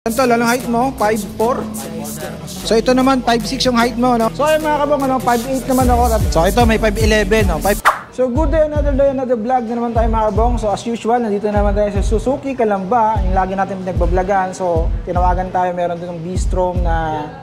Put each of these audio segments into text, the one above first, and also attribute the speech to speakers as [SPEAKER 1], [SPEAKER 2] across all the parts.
[SPEAKER 1] Ito, anong height mo? 5'4"? So ito naman, 5'6" yung height mo, no? So ayun mga kabong, 5'8" naman ako. So ito, may 5'11", no? So good day, another vlog na naman tayo mga kabong. So as usual, nandito naman tayo sa Suzuki Calamba. Yung lagi natin pinagbablagan. So tinawagan tayo, meron ditong V-Strom na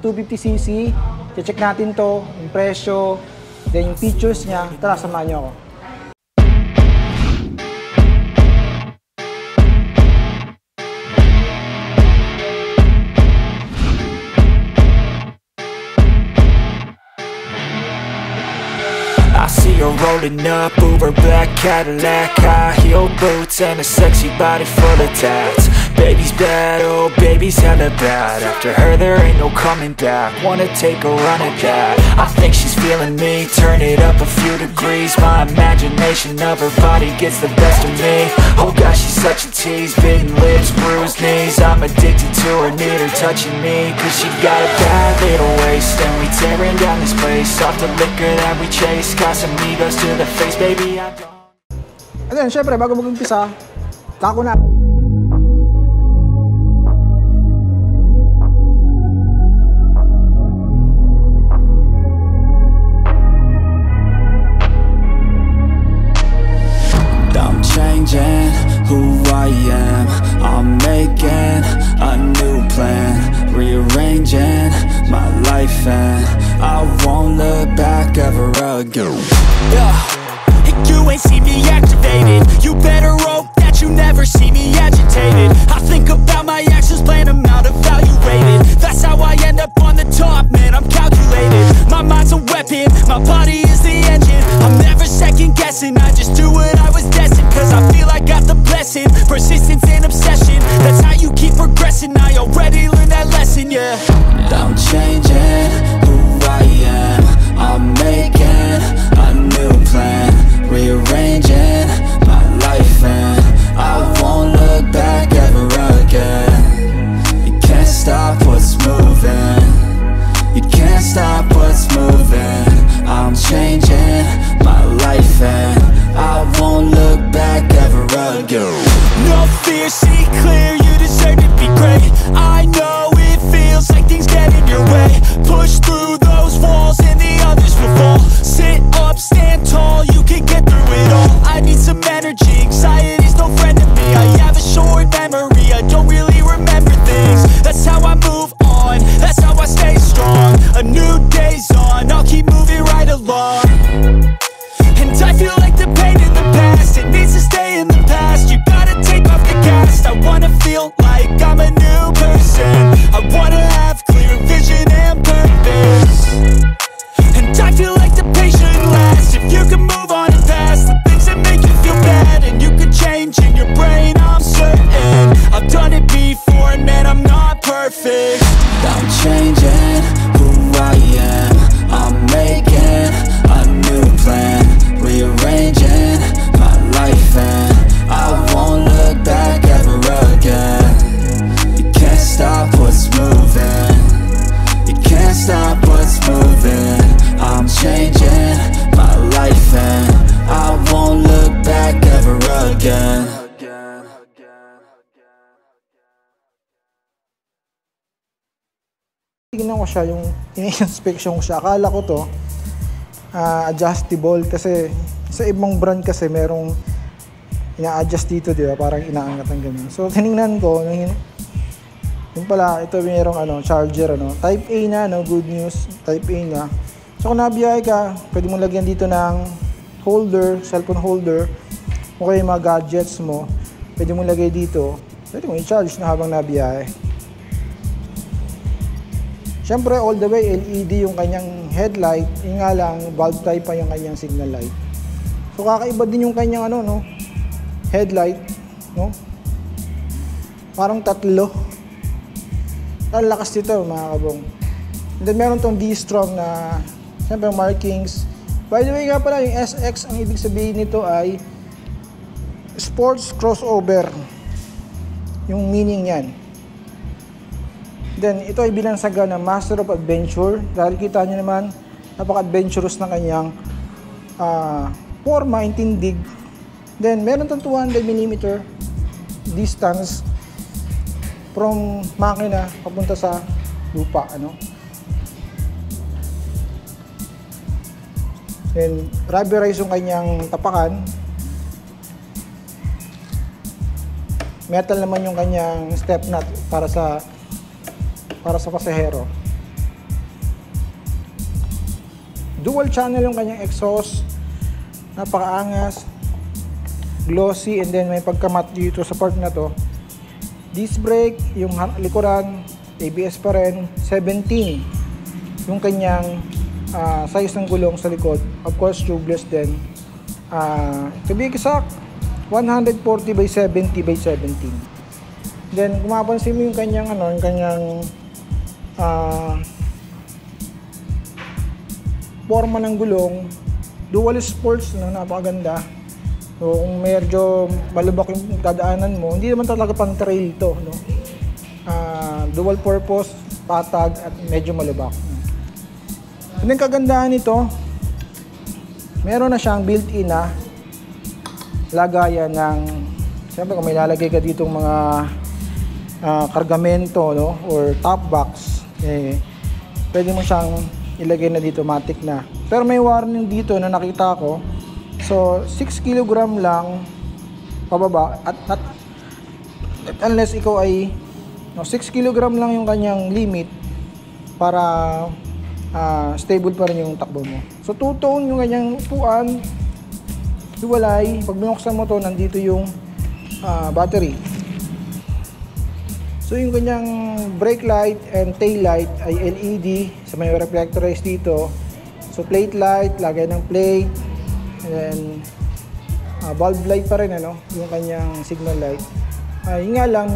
[SPEAKER 1] 250cc. Check natin to, yung presyo, then yung features niya. Tara, samahan niyo ako.
[SPEAKER 2] Rolling up, Uber black Cadillac, high heel boots and a sexy body full of tats. Baby's bad, oh baby's hella bad. After her there ain't no coming back. Wanna take a run at that. I think she's feeling me. Turn it up a few degrees. My imagination of her body gets the best of me. Oh gosh, she's such a tease. Bitten lips, bruised knees. I'm addicted to her, need her touching me. Cause she got a bad little waist, and we tearing down this place. Off the liquor that we chase. Casamigos to the face, baby, I don't.
[SPEAKER 1] And then, syempre, bago mag-umpisa, kako na.
[SPEAKER 2] I'm changing who I am. I'm making a new plan, rearranging my life, and I won't look back ever again. You ain't see me activated. You better hope that you never see me agitated. I think about my actions, plan them out, evaluated. That's how I end up on the top, man, I'm calculated. My mind's a weapon, my body is the engine. I'm never second guessing, I just do what I was destined. Cause I feel I got the blessing, persistence and obsession. That's how you keep progressing, I already learned that lesson, yeah. I'm changing who I am. I'm making a new plan, rearranging my life, and I won't look back ever again. You can't stop what's moving. You can't stop what's moving. I'm changing my life, and I won't look back ever again. No fear, see clear, you deserve to be great. I know it feels like things get in your way. Push through those walls and the others will fall. Sit up, stand tall, you can get through it all. I need some energy, anxiety's no friend to me. I have a short memory, I don't really remember things. That's how I move on, that's how I stay strong. A new day's on, I'll keep moving right along. And I feel like the pain in the past, it needs to stay in the past. You gotta take off the cast. I wanna feel like I'm a new person. I wanna have clear vision and purpose. And I feel like the pain shouldn't last. If you can move on and past the things that make you feel bad, and you can change in your brain, I'm certain. I've done it before and man, I'm not perfect. I'm changing who I am. I'm making a new plan, rearranging my life, and I won't look back ever again. You can't stop what's moving. You can't stop what's moving. I'm changing my life, and I won't look back ever again.
[SPEAKER 1] Tingnan ko siya, yung in-inspection ko siya. Akala ko to adjustable kasi sa ibang brand kasi merong ina-adjust dito, di ba? Parang inaangat ng ganun. So tiningnan ko, yung pala, ito merong charger, Type A na, good news, Type A na. So kung nabiyahe ka, pwede mong lagyan dito ng holder, cellphone holder, o kaya yung mga gadgets mo, pwede mong lagay dito, pwede mong i-charge na habang nabiyahe. Siyempre, all the way, LED yung kanyang headlight, yung nga lang, bulb type pa yung kanyang signal light. So kakaiba din yung kanyang headlight, parang tatlo. Ang lakas dito mga kabong. And then meron tong V-Strom na siyempre markings. By the way nga pala, yung SX, ang ibig sabihin nito ay sports crossover. Yung meaning yan. Then ito ay binansaga na Master of Adventure. Dahil kita nyo naman, napaka-adventurous ng kanyang forma, intindig. Then meron tong 200mm distance from makina papunta sa lupa, ano. Then rubberized yung kanyang tapakan. Metal naman yung kanyang step nut para sa pasahero. Dual channel yung kanyang exhaust. Napakaangas, glossy, and then may pagkamat dito sa part na to. Disc brake, yung likuran, ABS pa rin. 17 yung kanyang size ng gulong sa likod. Of course, tubeless din. To be exact, 140 by 70 by 17. Then, kung mapansin mo yung kanyang forma ng gulong, dual sports, no, napakaganda. So, kung medyo malubak yung dadaanan mo, hindi naman talaga pang trail to, no? Dual purpose, patag, at medyo malubak. And then, kagandahan nito, meron na siyang built-in na lagayan ng, siyempre kung may lalagay ka ditong mga kargamento, no, or top box, pwede mo siyang ilagay na dito, matic na. Pero may warning dito na nakita ko. So 6 kg lang pababa at unless ikaw ay 6 kg lang yung kanyang limit para stable pa rin yung takbo mo. So 2-tone yung kanyang upuan, hiwalay. Pag binuksan mo to, nandito yung battery. So yung kanyang brake light and tail light ay LED, sa may reflectorized dito. So plate light, lagay ng plate, and then bulb light pa rin, ano, yung kanyang signal light. Yun nga lang,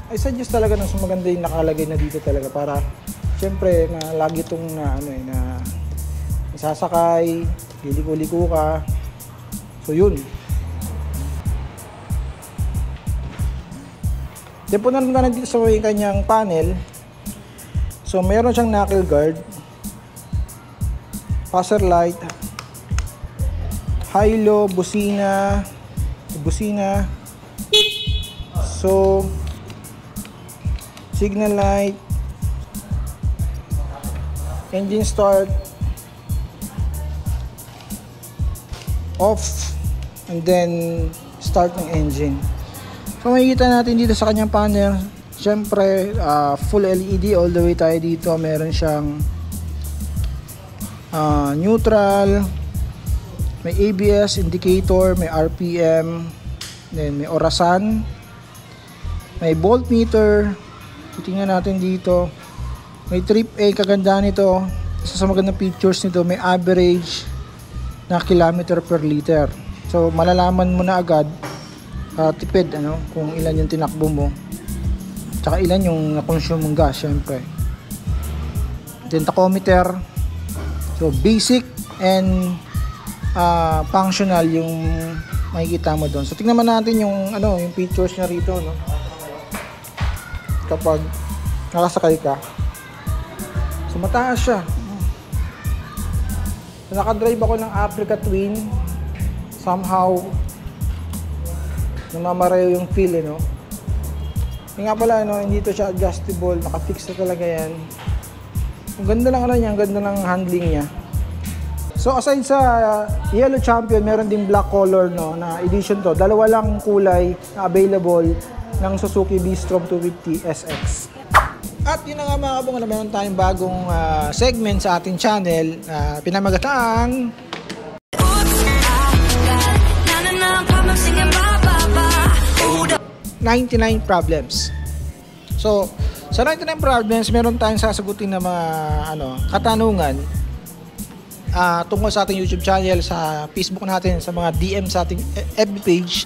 [SPEAKER 1] I suggest talaga na maganda yung nakalagay na dito talaga para siyempre na lagi itong na sasakay, liliko-liko ka. So yun. Then punta naman dito sa may kanyang panel. So meron siyang knuckle guard, passer light, high-low, busina. So signal light, engine start, off, and then start ng engine. So makikita natin dito sa kanyang panel, syempre full LED all the way tayo dito. Meron siyang neutral, may ABS indicator, may RPM, then may orasan, may voltmeter. Tingnan natin dito, may trip A. Kagandahan nito, isa sa magandang features nito, may average na kilometer per liter. So malalaman mo na agad tipid, ano, kung ilan yung tinakbo mo, tsaka ilan yung na-consume mong gas, syempre. Then tachometer. So basic and functional yung makikita mo doon. So tingnan natin yung yung features niya rito, no, kapag nakasakay ka. So mataas siya. So nakadrive ako ng Africa Twin. Somehow namamarayo yung feel, no. Yung nga pala, hindi to siya adjustable, nakafix na talaga yan. Ang ganda lang niya, ang ganda ng handling niya. So aside sa Yellow Champion, meron din black color, no, na edition to. Dalawa lang kulay na available ng Suzuki V-Strom 250 SX. At yun na nga mga kabong, meron tayong bagong segment sa ating channel, pinamagataang 99 problems. So, sa 99 problems, meron tayong sasagutin na mga katanungan tungkol sa ating YouTube channel, sa Facebook natin, sa mga DM sa ating FB page,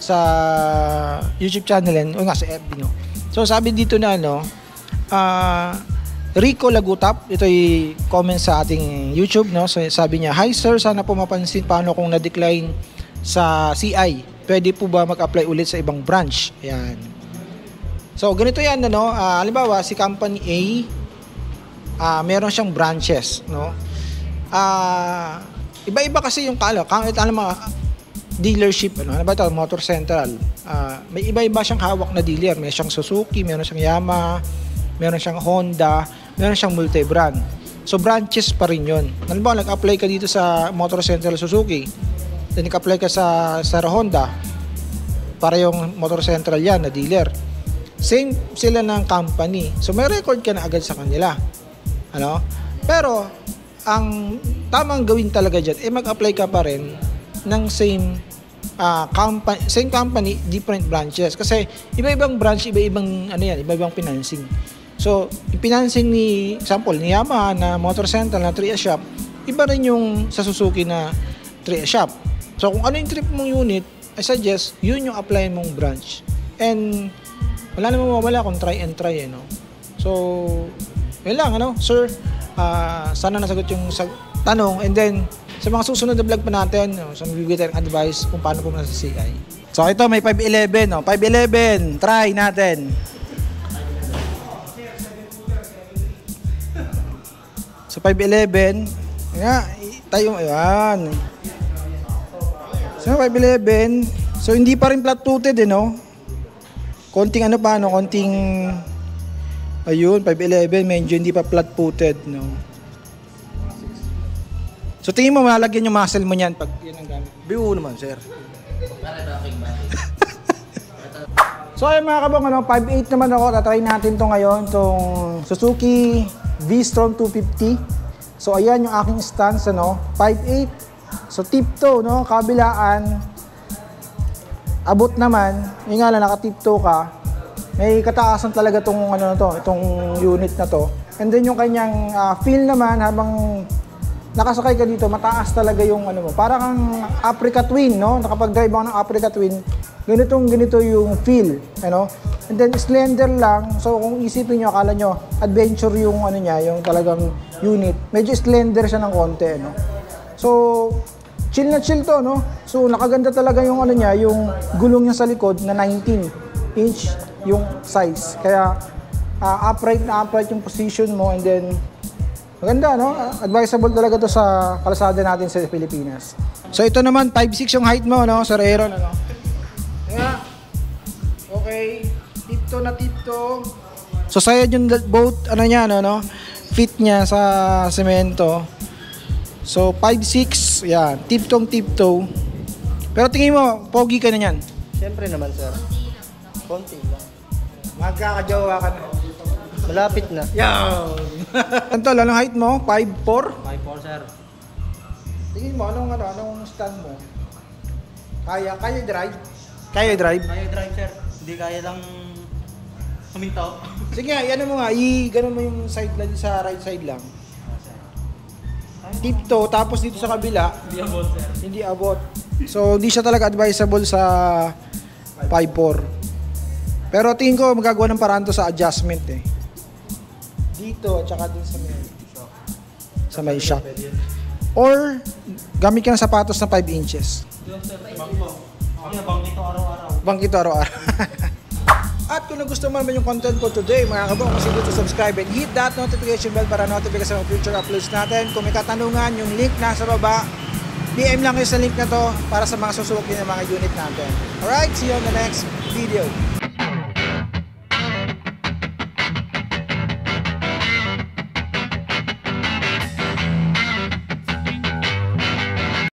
[SPEAKER 1] sa YouTube channel, o nga sa FB, no. So, sabi dito na Rico Lagutap, ito ay comment sa ating YouTube, no. So, sabi niya, "Hi sir, sana po mapansin paano kung na-decline sa CI. Pwede po ba mag-apply ulit sa ibang branch?" Ayan. So, ganito yan, halimbawa, si company A, meron siyang branches, no? Iba-iba kasi yung dealership, ano ba ito? Motor Central. May iba-iba siyang hawak na dealer. May siyang Suzuki, meron siyang Yamaha, meron siyang Honda, meron siyang multi-brand. So branches pa rin yun. Halimbawa, nag-apply ka dito sa Motor Central Suzuki, then nag-apply ka sa Honda, para yung Motor Central yan na dealer. Same sila ng company. So may record ka na agad sa kanila. Ano? Pero ang tamang gawin talaga dyan, mag-apply ka pa rin ng same company, different branches. Kasi iba-ibang branch, iba-ibang iba-ibang financing. So, yung financing ni Yamaha na Motor Central na 3S shop, iba rin yung sa Suzuki na 3S shop. So, kung ano yung trip mong unit, I suggest, yun yung apply mong branch. And, wala namang mawala kung try and try, no? So, yun lang, sir, sana nasagot yung tanong. And then, sa mga susunod na vlog pa natin, so magbibigay tayong advice kung paano pumunta sa CI. So, ito, may 511, 511, try natin. So, 511, tayo, ayan. So, 511, so, hindi pa rin flat-footed, konting konting, ayun, 511, medyo hindi pa flat-footed, So, tingin mo, malagyan yung muscle mo niyan pag yan ang gamit.
[SPEAKER 3] BU naman, sir.
[SPEAKER 1] So, ayun mga kabong, 5.8 naman ako. Tatry natin to ngayon, itong Suzuki V-Strom 250. So, ayan yung aking stance, 5.8. So, tiptoe, kabilaan. Abot naman, yung nga lang, nakatiptoe ka. May kataasan talaga itong, itong unit na to. And then, yung kanyang feel naman, habang nakasakay ka dito, mataas talaga yung mo. Parang kang Africa Twin, Nakapag-drive ako ng Africa Twin, ganito yung feel, And then slender lang. So kung isipin niyo, akala niyo adventure yung niya, yung talagang unit. Medyo slender siya ng konti, So chill na chill to, So nakaganda talaga yung niya, yung gulong niya sa likod na 19-inch yung size. Kaya upright yung position mo, and then maganda, Advisable talaga to sa kalsada natin sa Pilipinas. So ito naman, 5'6" yung height mo, Sir Aaron, Yeah. Okay. Tiptoe na tiptoe. So sayad yung boat, niya, fit niya sa semento. So 5'6", yan. Tiptoe. Pero tingin mo, pogi ka na yan.
[SPEAKER 3] Siyempre naman, sir. Konti lang.
[SPEAKER 1] Magkakajawa ka na.
[SPEAKER 3] Malapit na.
[SPEAKER 1] Yan. Ito, anong height mo? 5'4"?
[SPEAKER 3] 5'4", sir.
[SPEAKER 1] Tingin mo, anong stand mo? Kaya drive? Kaya drive?
[SPEAKER 3] Kaya drive, sir. Hindi kaya lang huminto.
[SPEAKER 1] Sige nga, mo nga. Ganun mo yung side lang sa right side lang. Tiptoe, tapos dito sa kabila.
[SPEAKER 3] Hindi abot, sir.
[SPEAKER 1] Hindi abot. So, hindi siya talaga advisable sa 5'4". Pero tingin ko, magagawa ng paraan to sa adjustment, Dito, tsaka dun sa may shock. Or, gamit ka ng sapatos na 5 inches. Bangkito araw-araw. At kung nagustuhan mo naman yung content ko today, mga kabong, consider to subscribe and hit that notification bell para notify sa mga future uploads natin. Kung may katanungan, yung link nasa baba, PM lang kayo sa link na to para sa mga susuki ng mga unit natin. Alright, see you on the next video.